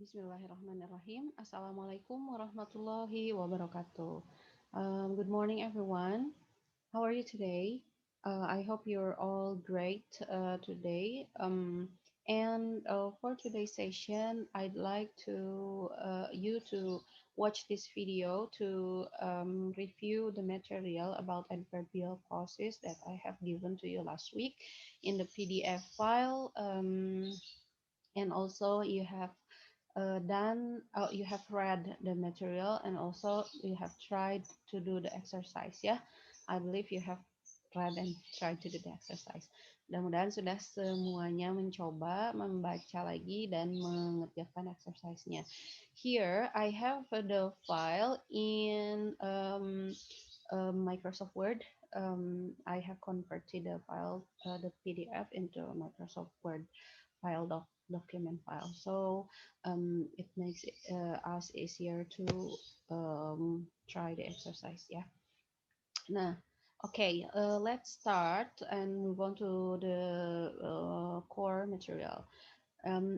Bismillahirrahmanirrahim. Assalamualaikum warahmatullahi wabarakatuh. Good morning, everyone. How are you today? I hope you're all great today. And for today's session, I'd like to you to watch this video to review the material about adverbial clauses that I have given to you last week in the PDF file. And also you have read the material and also you have tried to do the exercise ya. I believe you have read and tried to do the exercise. Mudah-mudahan sudah semuanya mencoba membaca lagi dan mengerjakan exercise-nya. Here I have the file in Microsoft Word. I have converted the file, the PDF into a Microsoft Word file document file. So it makes us easier to try the exercise. Yeah. Nah, okay. Let's start and move on to the core material.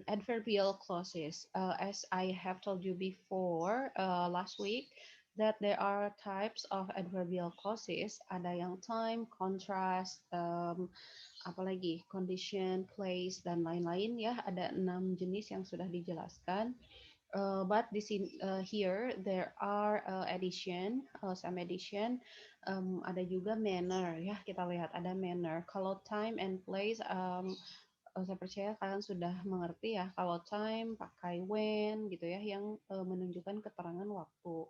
Adverbial clauses. As I have told you before last week, that there are types of adverbial clauses. Ada yang time, contrast, apalagi condition, place, dan lain-lain ya. Ada 6 jenis yang sudah dijelaskan. But here there are some addition. Ada juga manner ya. Kita lihat ada manner. Kalau time and place, saya percaya kalian sudah mengerti ya. Kalau time pakai when gitu ya, yang menunjukkan keterangan waktu.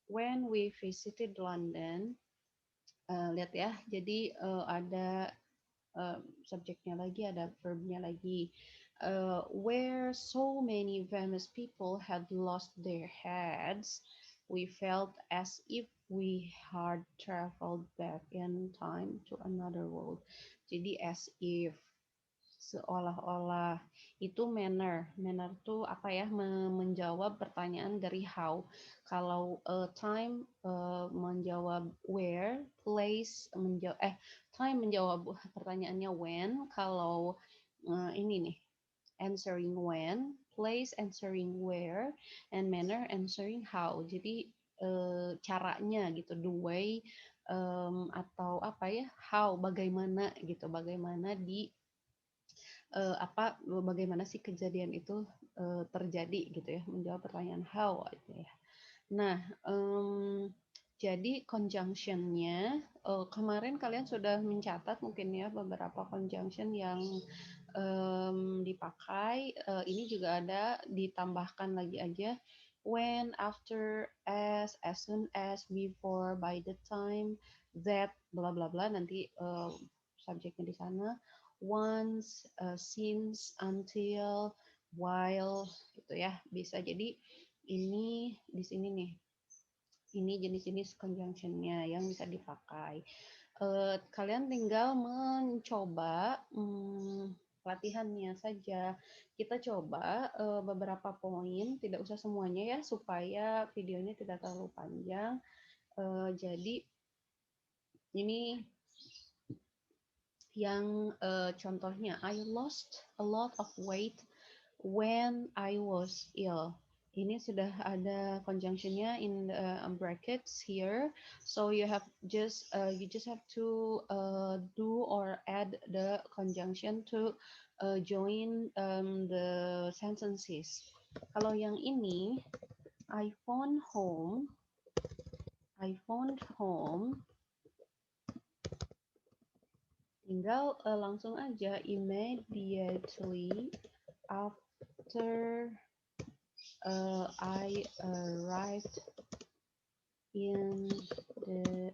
When we visited London, lihat ya. Jadi ada subjeknya lagi, ada verbnya lagi. Where so many famous people had lost their heads, we felt as if we had traveled back in time to another world. Jadi as if, seolah-olah. Itu manner. Manner tuh apa ya? Menjawab pertanyaan dari how. Kalau time menjawab where, place time menjawab pertanyaannya when. Kalau ini nih, answering when, place answering where, and manner answering how. Jadi caranya gitu, the way, atau apa ya, how, bagaimana gitu, bagaimana bagaimana sih kejadian itu terjadi gitu ya, menjawab pertanyaan how gitu ya. Nah, jadi conjunction-nya kemarin kalian sudah mencatat mungkin ya beberapa conjunction yang dipakai. Ini juga ada, ditambahkan lagi aja. When, after, as soon as, before, by the time, that, bla bla bla, nanti subjeknya di sana. Once, since, until, while, gitu ya. Bisa jadi ini di sini nih. Ini jenis-jenis conjunction-nya yang bisa dipakai. Kalian tinggal mencoba latihannya saja. Kita coba beberapa poin, tidak usah semuanya ya, supaya videonya tidak terlalu panjang. Jadi ini yang contohnya, I lost a lot of weight when I was ill. Ini sudah ada conjunctionnya in the brackets here. So you just have to do or add the conjunction to join the sentences. Kalau yang ini, I phoned home. Tinggal langsung aja immediately after I arrived in the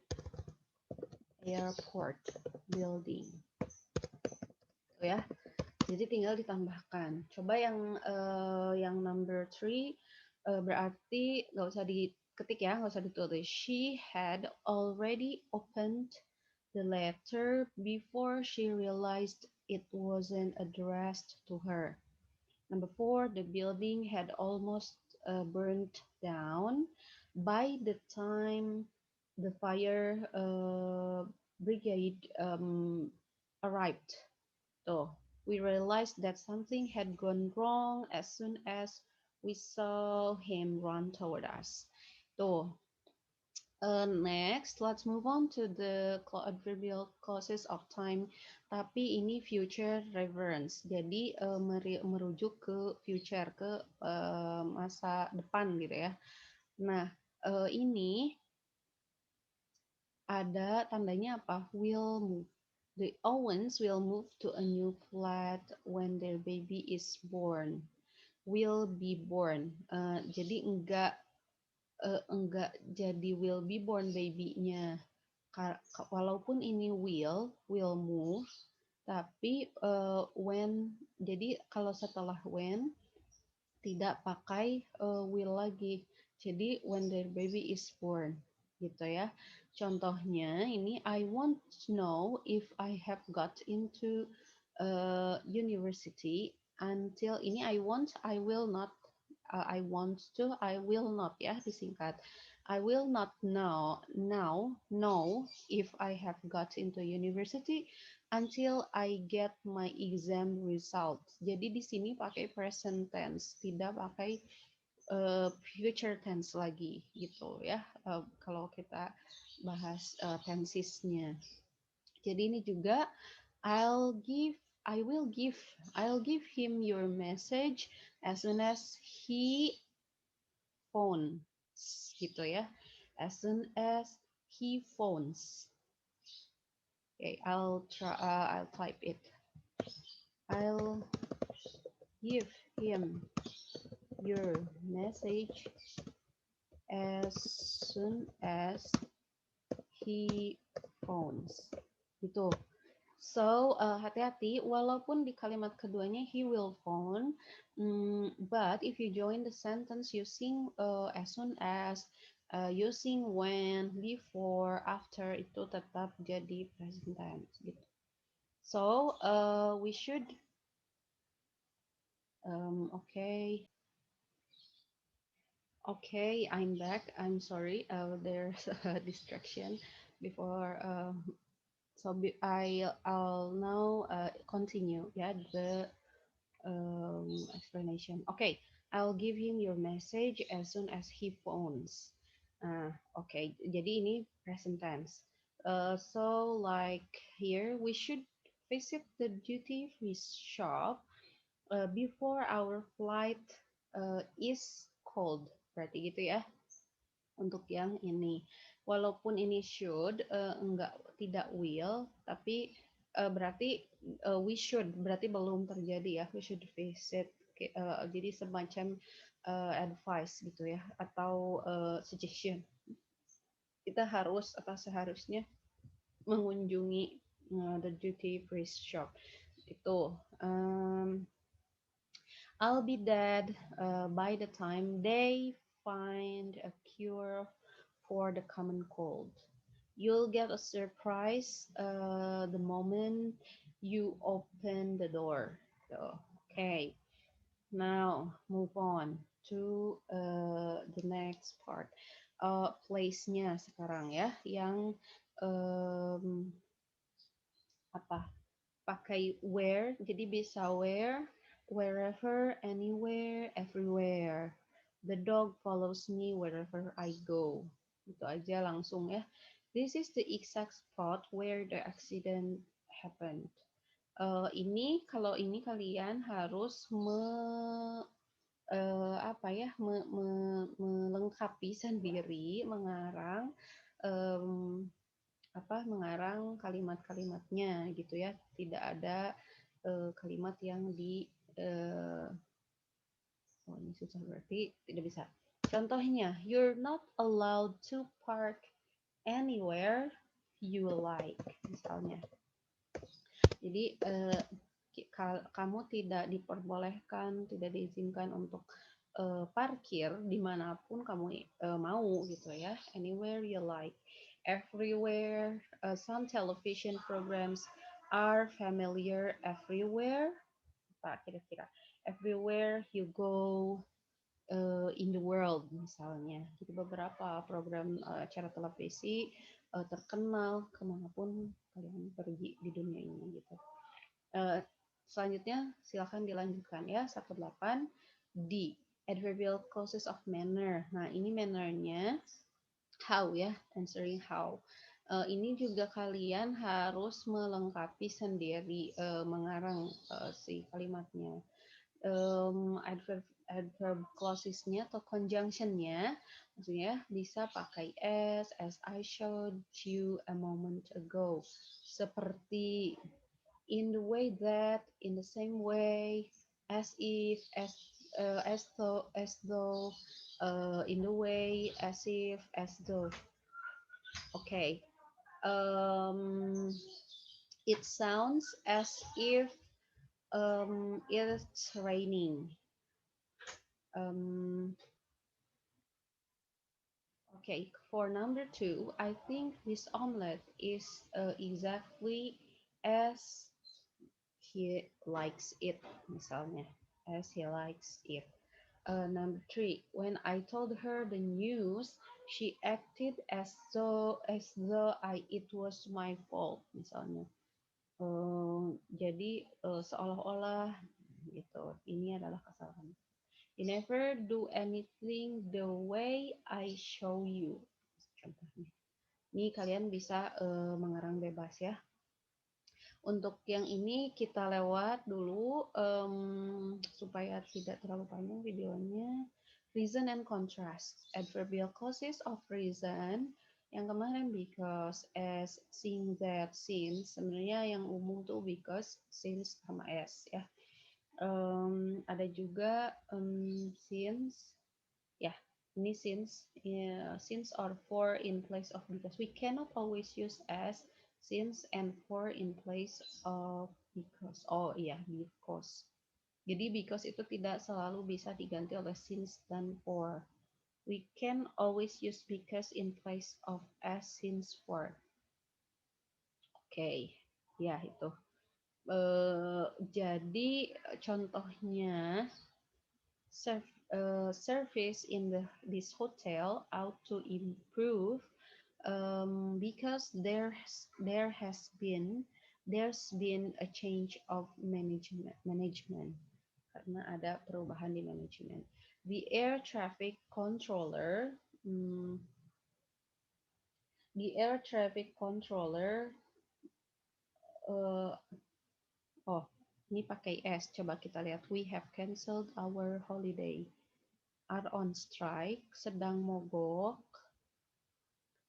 airport building. Tuh ya. Jadi tinggal ditambahkan. Coba yang number 3 berarti nggak usah diketik ya, nggak usah ditulis. She had already opened the letter before she realized it wasn't addressed to her. Number 4, the building had almost burned down by the time the fire brigade arrived. So we realized that something had gone wrong as soon as We saw him run toward us. Tuh. Next, let's move on to the adverbial clauses of time. Tapi ini future reference. Jadi merujuk ke future, ke masa depan gitu ya. Nah, ini ada tandanya apa? Will move. The Owens will move to a new flat when their baby is born. Will be born. Jadi enggak jadi will be born babynya. Walaupun ini will move, tapi when, jadi kalau setelah when tidak pakai will lagi. Jadi when their baby is born gitu ya. Contohnya ini, I want to know if I have got into university. Until ini I will not, I want to, I will not ya disingkat. I will not know if I have got into university until I get my exam results. Jadi di sini pakai present tense, tidak pakai future tense lagi gitu ya. Kalau kita bahas tensesnya. Jadi ini juga I'll give I will give I'll give him your message as soon as he phones gitu ya. As soon as he phones. Okay, I'll type it. I'll give him your message as soon as he phones. Gitu. So, hati-hati, walaupun di kalimat keduanya he will phone, but if you join the sentence using as soon as, using when, before, after, itu tetap jadi present tense gitu. So, we should, okay. Okay, I'm back. I'm sorry, there's a distraction before. I'll now continue. Yeah, the explanation. Okay, I'll give him your message as soon as he phones. Okay, jadi ini present tense. So like here, we should visit the duty free shop before our flight is called. Berarti gitu ya untuk yang ini. Walaupun ini should, enggak, tidak will, tapi berarti we should, berarti belum terjadi ya. We should visit. Jadi semacam advice gitu ya, atau suggestion. Kita harus atau seharusnya mengunjungi the duty free shop. Itu. I'll be dead by the time they find a cure for the common cold. You'll get a surprise the moment you open the door. So, okay, now move on to the next part. Place-nya sekarang ya, yang apa? Pakai where, jadi bisa where, wherever, anywhere, everywhere. The dog follows me wherever I go. Itu aja langsung ya. This is the exact spot where the accident happened. Ini kalau ini kalian harus apa ya, melengkapi sendiri, mengarang mengarang kalimat-kalimatnya gitu ya. Tidak ada kalimat yang oh ini susah berarti tidak bisa. Contohnya, you're not allowed to park anywhere you like, misalnya. Jadi kamu tidak diperbolehkan, tidak diizinkan untuk parkir dimanapun kamu mau gitu ya. Anywhere you like, everywhere. Some television programs are familiar everywhere. Apa kira-kira? Everywhere you go in the world misalnya. Jadi beberapa program acara televisi terkenal kemanapun kalian pergi di dunia ini gitu. Selanjutnya silakan dilanjutkan ya 18 D. Adverbial clauses of manner. Nah, ini mannernya how ya, answering how. Ini juga kalian harus melengkapi sendiri mengarang si kalimatnya. Adverb clausesnya atau conjunctionnya, maksudnya bisa pakai as I showed you a moment ago, seperti in the way that, in the same way, as if, as though, in the way, as if, as though. Okay. Um, it sounds as if it's raining. Um, okay, for number two, I think this omelette is exactly as he likes it, misalnya, as he likes it. Number three, when I told her the news, she acted as though it was my fault, misalnya. Jadi seolah-olah gitu, ini adalah kesalahan. You never do anything the way I show you. Contohnya. Ini kalian bisa mengarang bebas ya. Untuk yang ini kita lewat dulu supaya tidak terlalu panjang videonya. Reason and contrast. Adverbial clauses of reason. Yang kemarin because, as, seeing that, since. Sebenarnya yang umum tuh because, since, sama as ya. Ada juga since. Ya, ini since or for in place of because. We cannot always use as, since, and for in place of because. Oh iya, because. Jadi because itu tidak selalu bisa diganti oleh since dan for. We can always use because in place of as, since, for. Oke, ya itu. Jadi contohnya service in this hotel ought to improve because there's been a change of management karena ada perubahan di manajemen. The air traffic controller hmm, the air traffic controller uh, oh ini pakai S, coba kita lihat. We have canceled our holiday, are on strike, sedang mogok,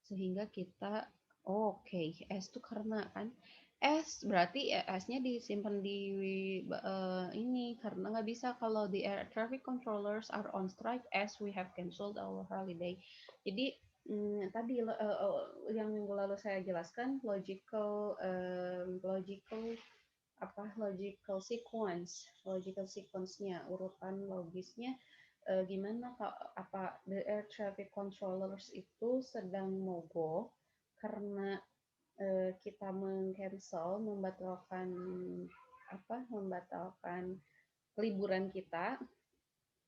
sehingga kita oke, S itu karena kan S berarti S-nya disimpan di ini karena nggak bisa kalau the air traffic controllers are on strike as we have canceled our holiday. Jadi tadi yang minggu lalu saya jelaskan logical sequence-nya, urutan logisnya gimana apa the air traffic controllers itu sedang mogok karena kita membatalkan liburan kita.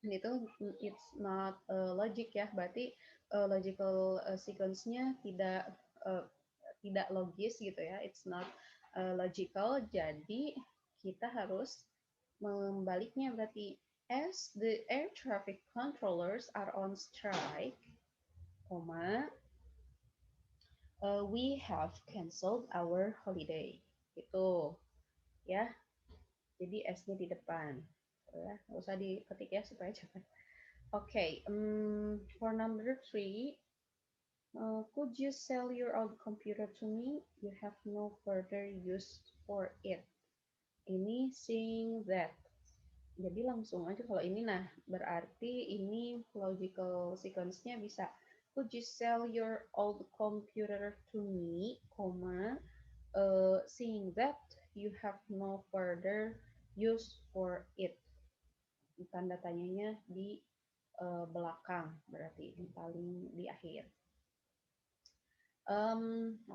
Itu it's not logic ya, berarti logical sequence-nya tidak logis gitu ya, it's not logical. Jadi kita harus membaliknya, berarti as the air traffic controllers are on strike, we have canceled our holiday. Itu ya. Jadi S-nya di depan. Ya, nggak usah diketik ya supaya cepat. Okay, for number 3, could you sell your old computer to me? You have no further use for it. Ini saying that. Jadi langsung aja kalau ini, nah berarti ini logical sequence-nya bisa. Could you sell your old computer to me, saying that you have no further use for it. Tanda tanyanya di belakang, berarti di paling di akhir.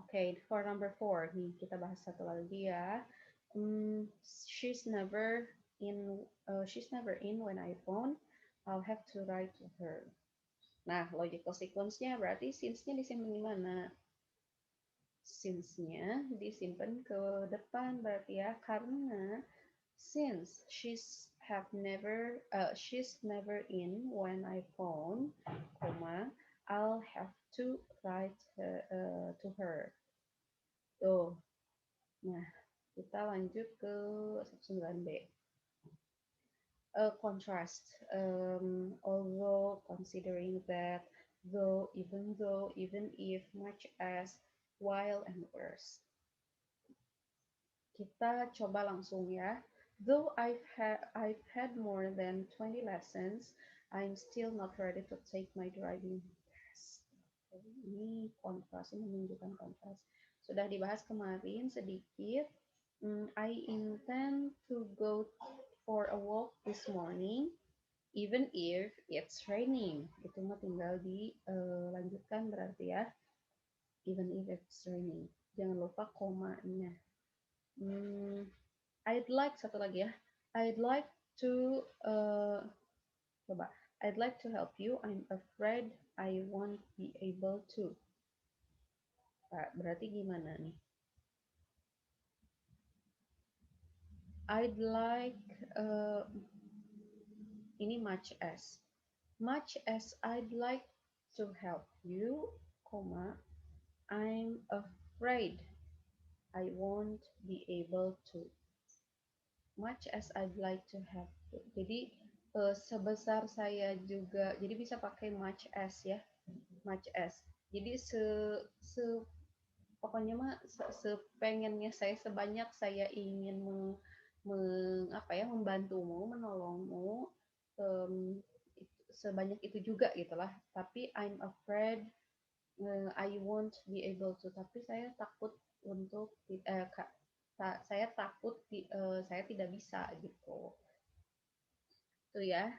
Okay, for number 4 nih kita bahas satu lagi ya. She's never in when I phone. I'll have to write to her. Nah, logical sequence-nya berarti since-nya disimpan di mana? Since-nya disimpan ke depan berarti ya, karena since she she's never in when I phone, comma, I'll have to write to her. Tuh. Nah, kita lanjut ke 9B. A contrast. Although, considering that, though, even if, much as, while, and worse. Kita coba langsung ya. Though I've had more than 20 lessons, I'm still not ready to take my driving test. Ini kontras, ini menunjukkan kontras. Sudah dibahas kemarin sedikit. I intend to go for a walk this morning, even if it's raining. Itu mah tinggal dilanjutkan berarti ya. Even if it's raining. Jangan lupa komanya. I'd like satu lagi ya. I'd like to coba. I'd like to help you. I'm afraid I won't be able to. Berarti gimana nih? I'd like ini much as I'd like to help you, comma, I'm afraid I won't be able to. Much as I'd like to help you. Jadi sebesar saya juga, jadi bisa pakai much as ya, much as. Jadi pokoknya mah sepengennya saya, sebanyak saya ingin membantumu, menolongmu, sebanyak itu juga gitulah. Tapi I'm afraid I won't be able to. Tapi saya takut untuk saya takut saya tidak bisa gitu. Tuh ya.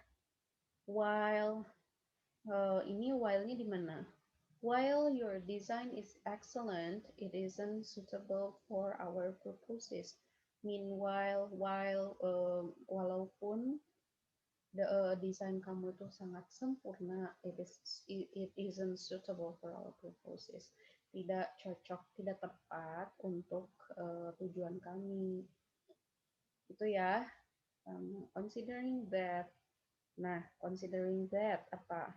While ini while-nya di mana? While your design is excellent, it isn't suitable for our purposes. Meanwhile, walaupun desain kamu itu sangat sempurna, it isn't suitable for our purposes. Tidak cocok, tidak tepat untuk tujuan kami. Itu ya. Considering that. Nah, considering that apa?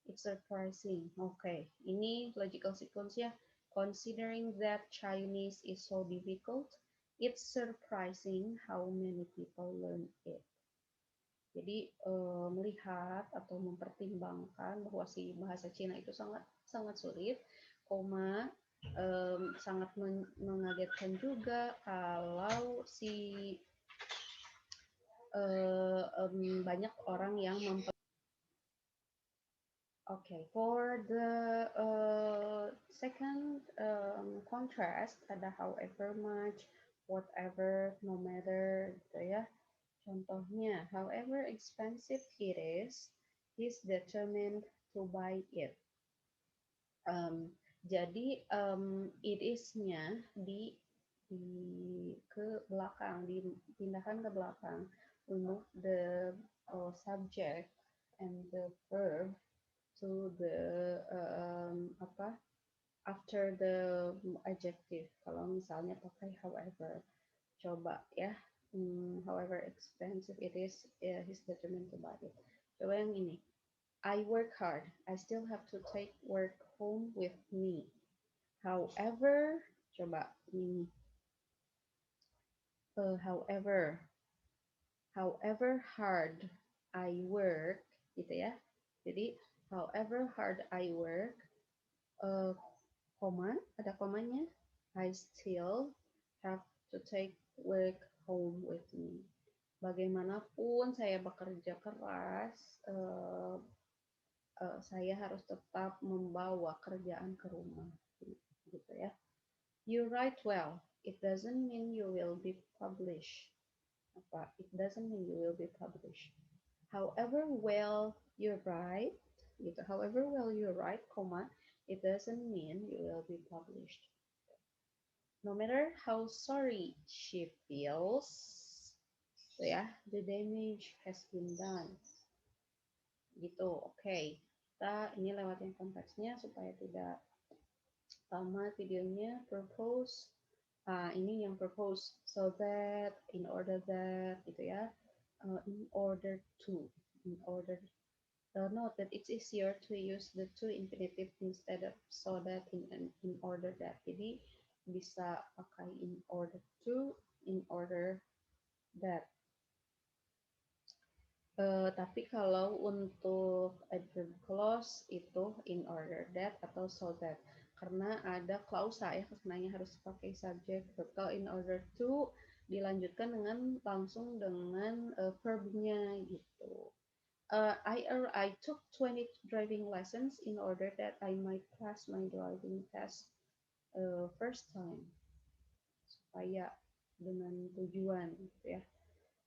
It's surprising. Okay, ini logical sequence ya. Considering that Chinese is so difficult, it's surprising how many people learn it. Jadi melihat atau mempertimbangkan bahwa si bahasa Cina itu sangat sangat sulit, sangat mengagetkan juga kalau si banyak orang yang Okay, for the second contrast ada however much, whatever, no matter gitu ya. Contohnya, however expensive it is, he's determined to buy it. Jadi it is-nya ke belakang, dipindahkan ke belakang. Remove the subject and the verb to the after the adjective. Kalau misalnya pakai however, coba ya. However expensive it is, he's determined to buy it. Coba yang ini. I work hard. I still have to take work home with me. However, coba ini. However hard I work, gitu ya. Jadi however hard I work, ada komanya, I still have to take work home with me. Bagaimanapun saya bekerja keras, saya harus tetap membawa kerjaan ke rumah, gitu ya. You write well. It doesn't mean you will be published. It doesn't mean you will be published. However well you write, gitu. However well you write, it doesn't mean you will be published. No matter how sorry she feels, so ya, the damage has been done. Gitu, oke. Kita ini lewatin konteksnya supaya tidak lama videonya. Propose. Ini yang propose, so that, in order that, gitu ya. in order to, in order. Note that it's easier to use the to infinitive instead of so that in order that. Jadi bisa pakai in order to, in order that. Tapi kalau untuk adverb clause itu in order that atau so that, karena ada klausa ya, kesananya harus pakai subject. Kalau in order to dilanjutkan dengan langsung dengan verbnya gitu. I took 20 driving lessons in order that I might pass my driving test first time, supaya dengan tujuan gitu ya.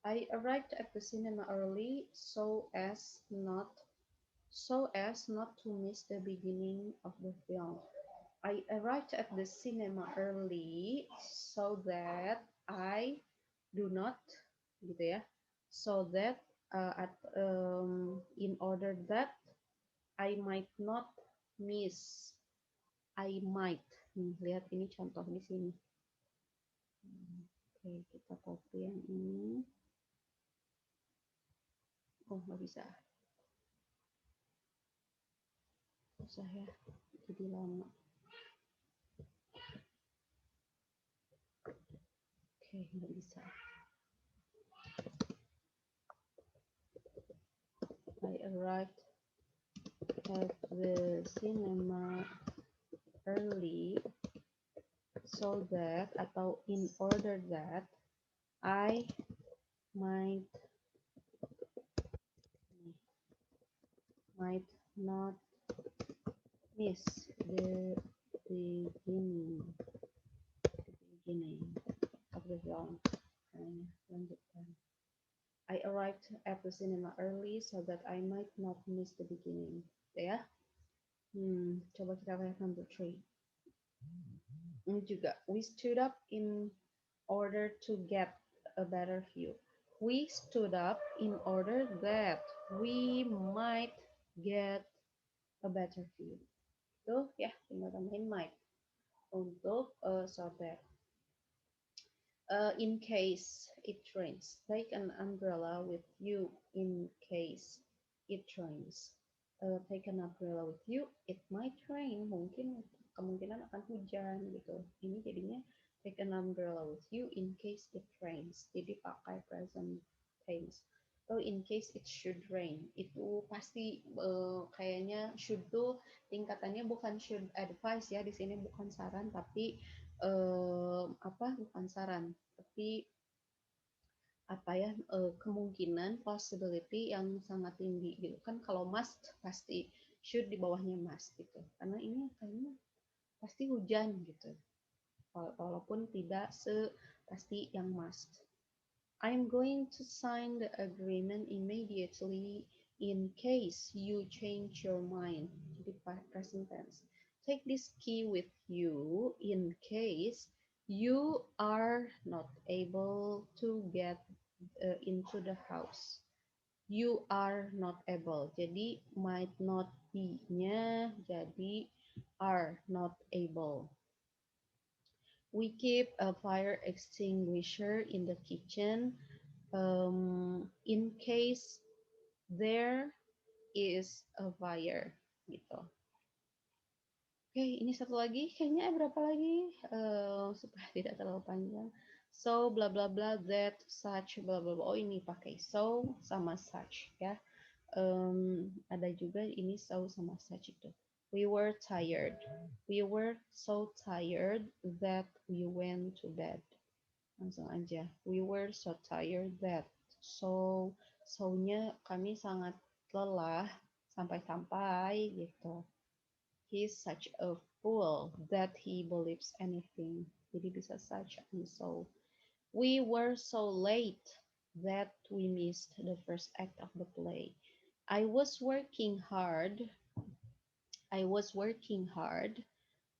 I arrived at the cinema early so as not to miss the beginning of the film. I arrived at the cinema early so that I do not, gitu ya, so that in order that I might not miss. I might. Nih, lihat ini contoh di sini. Oke, kita copy yang ini. Oh, nggak bisa. Susah ya. Jadi lama. Oke, nggak bisa. I arrived at the cinema early so that atau in order that I might not miss the beginning beginning of the film. Lanjutkan. I arrived at the cinema early so that I might not miss the beginning. Ya. Coba kita lihat number 3. Ini juga. We stood up in order to get a better view. We stood up in order that we might get a better view. Tuh ya, tinggal tambahin might untuk so that. In case it rains, take an umbrella with you in case it rains. Take an umbrella with you, it might rain, mungkin kemungkinan akan hujan gitu. Ini jadinya take an umbrella with you in case it rains. Jadi pakai present tense. So in case it should rain, itu pasti kayaknya should tuh tingkatannya bukan should advice ya, di sini bukan saran tapi bukan saran tapi apa ya, kemungkinan possibility yang sangat tinggi gitu kan. Kalau must pasti should di bawahnya must gitu, karena ini kayaknya pasti hujan gitu, walaupun tidak pasti yang must. I'm going to sign the agreement immediately in case you change your mind. Jadi present tense. Take this key with you in case you are not able to get into the house. You are not able. Jadi might not be-nya jadi are not able. We keep a fire extinguisher in the kitchen in case there is a fire gitu. Oke, ini satu lagi, kayaknya berapa lagi supaya tidak terlalu panjang. So bla bla bla that such bla bla bla. Oh ini pakai so sama such ya. Ada juga ini so sama such itu. We were tired. We were so tired that we went to bed. Langsung aja. We were so tired that. So-nya kami sangat lelah sampai-sampai gitu. He's such a fool that he believes anything. Jadi bisa such and so. We were so late that we missed the first act of the play. I was working hard.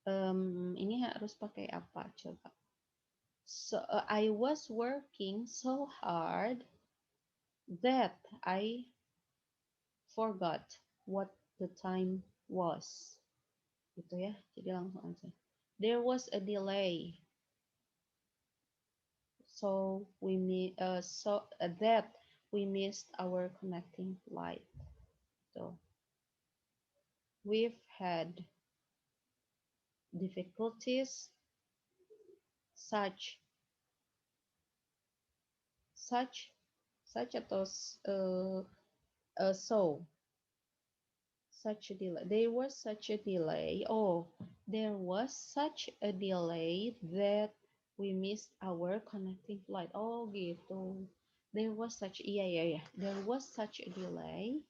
Ini harus pakai apa coba? So I was working so hard that I forgot what the time was. Gitu ya. Jadi langsung aja. There was a delay. So that we missed our connecting flight. So we've had difficulties such such such atau so such a delay. There was such a delay. Oh, there was such a delay that we missed our connecting flight. Oh, gitu. There was such, iya, iya, iya. There was such a delay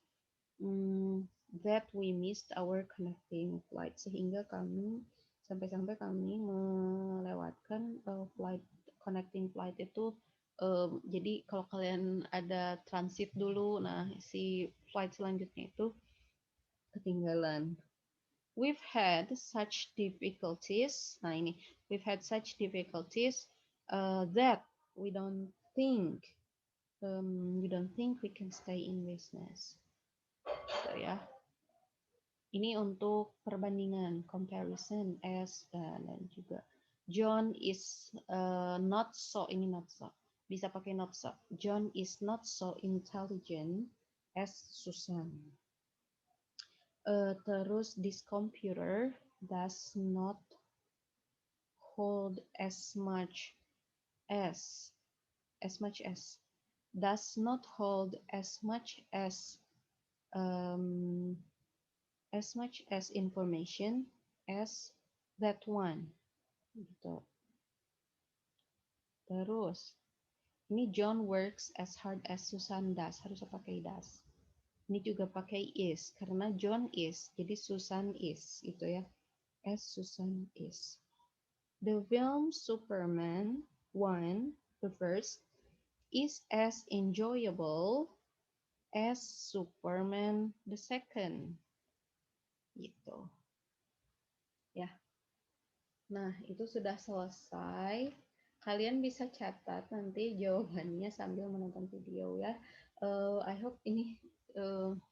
that we missed our connecting flight. Sehingga kami, sampai-sampai kami melewatkan flight, connecting flight itu. Jadi kalau kalian ada transit dulu, nah si flight selanjutnya itu ketinggalan. We've had such difficulties. Nah ini, we've had such difficulties that we don't think we can stay in business. So ya, ini untuk perbandingan, comparison as dan juga John is not so, ini not so, bisa pakai not so. John is not so intelligent as Susan. Terus this computer does not hold as much as does not hold um, as much as information as that one gitu. Terus ini John works as hard as Susan does, harusnya pakai does. Ini juga pakai is karena John is, jadi Susan is gitu ya. As Susan is. The film Superman 1, the first, is as enjoyable as Superman the second. Gitu. Ya. Nah, itu sudah selesai. Kalian bisa catat nanti jawabannya sambil menonton video ya. I hope ini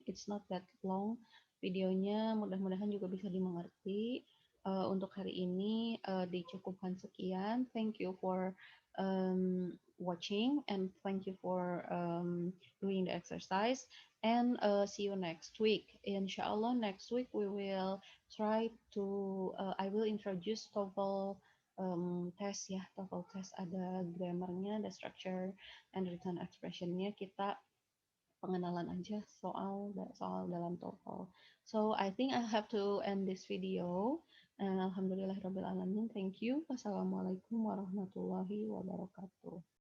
it's not that long videonya. Mudah-mudahan juga bisa dimengerti. Untuk hari ini dicukupkan sekian. Thank you for watching and thank you for doing the exercise. And see you next week. Inshallah, next week we will try to I will introduce TOEFL test ya. TOEFL test ada grammarnya, ada structure and written expressionnya. Kita pengenalan aja soal dalam TOEFL. So I think I have to end this video. And alhamdulillahirabbil alamin. Thank you. Wassalamualaikum warahmatullahi wabarakatuh.